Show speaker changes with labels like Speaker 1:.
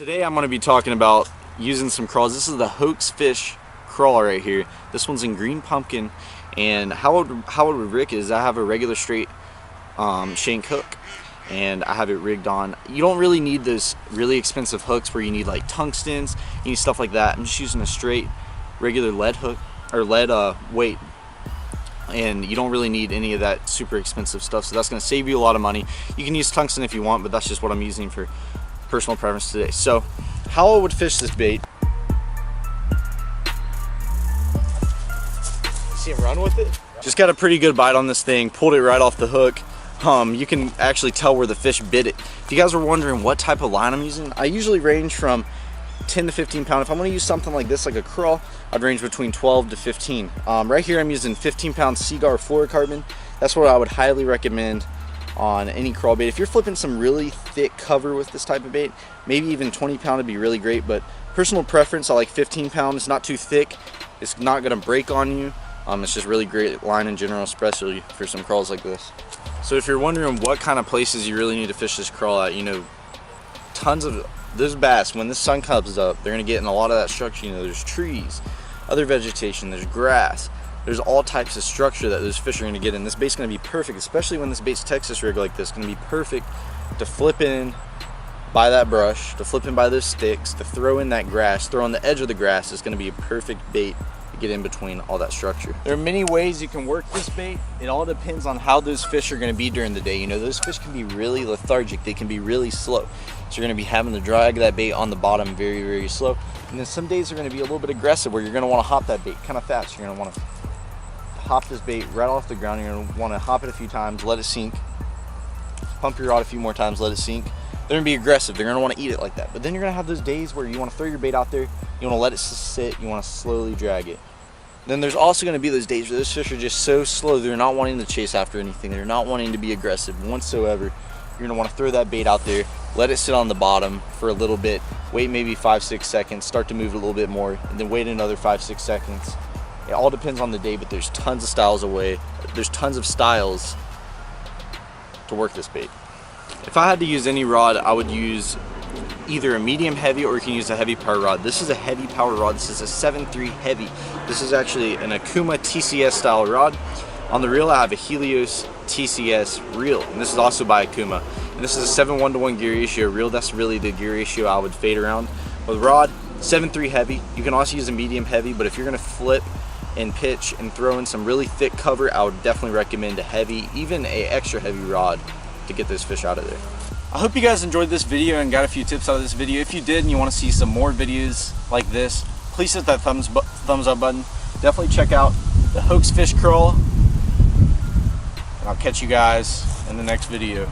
Speaker 1: Today I'm going to be talking about using some crawls. This is the Hoax Fish crawl right here. This one's in green pumpkin, and how it would rig is I have a regular straight shank hook, and I have it rigged on. You don't really need those really expensive hooks where you need like tungstens, you need stuff like that. I'm just using a straight regular lead hook or lead weight, and you don't really need any of that super expensive stuff, so that's going to save you a lot of money. You can use tungsten if you want, but that's just what I'm using for personal preference today. So how I would fish this bait, see him run with it? Just got a pretty good bite on this thing, pulled it right off the hook. You can actually tell where the fish bit it. If you guys were wondering what type of line I'm using, I usually range from 10 to 15 pound. If I'm going to use something like this, like a crawl, I'd range between 12 to 15. Right here I'm using 15 pound Seaguar fluorocarbon. That's what I would highly recommend on any crawl bait. If you're flipping some really thick cover with this type of bait, maybe even 20 pound would be really great, but personal preference, I like 15 pound. It's not too thick, it's not going to break on you. It's just really great line in general, especially for some crawls like this. So if you're wondering what kind of places you really need to fish this crawl at, you know, tons of those bass, when the sun comes up, they're going to get in a lot of that structure. You know, there's trees, other vegetation, there's grass, there's all types of structure that those fish are going to get in. This bait's going to be perfect, especially when this bait's Texas rig like this. It's going to be perfect to flip in by that brush, to flip in by those sticks, to throw in that grass, throw on the edge of the grass. It's going to be a perfect bait to get in between all that structure. There are many ways you can work this bait. It all depends on how those fish are going to be during the day. You know, those fish can be really lethargic. They can be really slow. So you're going to be having to drag that bait on the bottom very, very slow. And then some days are going to be a little bit aggressive where you're going to want to hop that bait kind of fast. You're going to want to hop this bait right off the ground. You're going to want to hop it a few times, let it sink, pump your rod a few more times, let it sink. They're going to be aggressive. They're going to want to eat it like that. But then you're going to have those days where you want to throw your bait out there, you want to let it sit, you want to slowly drag it. Then there's also going to be those days where those fish are just so slow, they're not wanting to chase after anything, they're not wanting to be aggressive whatsoever. You're going to want to throw that bait out there, let it sit on the bottom for a little bit, wait maybe 5-6 seconds, start to move it a little bit more, and then wait another 5-6 seconds. It all depends on the day, but there's tons of styles to work this bait. If I had to use any rod, I would use either a medium heavy, or you can use a heavy power rod. This is a heavy power rod. This is a 7.3 heavy. This is actually an Akuma TCS style rod. On the reel I have a Helios TCS reel, and this is also by Akuma. And this is a 7:1 gear ratio reel. That's really the gear ratio I would fade around. With rod, 7.3 heavy. You can also use a medium heavy, but if you're going to flip and pitch and throw in some really thick cover, I would definitely recommend a heavy, even a extra heavy rod to get those fish out of there. I hope you guys enjoyed this video and got a few tips out of this video. If you did and you want to see some more videos like this, please hit that thumbs up button. Definitely check out the Hoax Fish Crawl, and I'll catch you guys in the next video.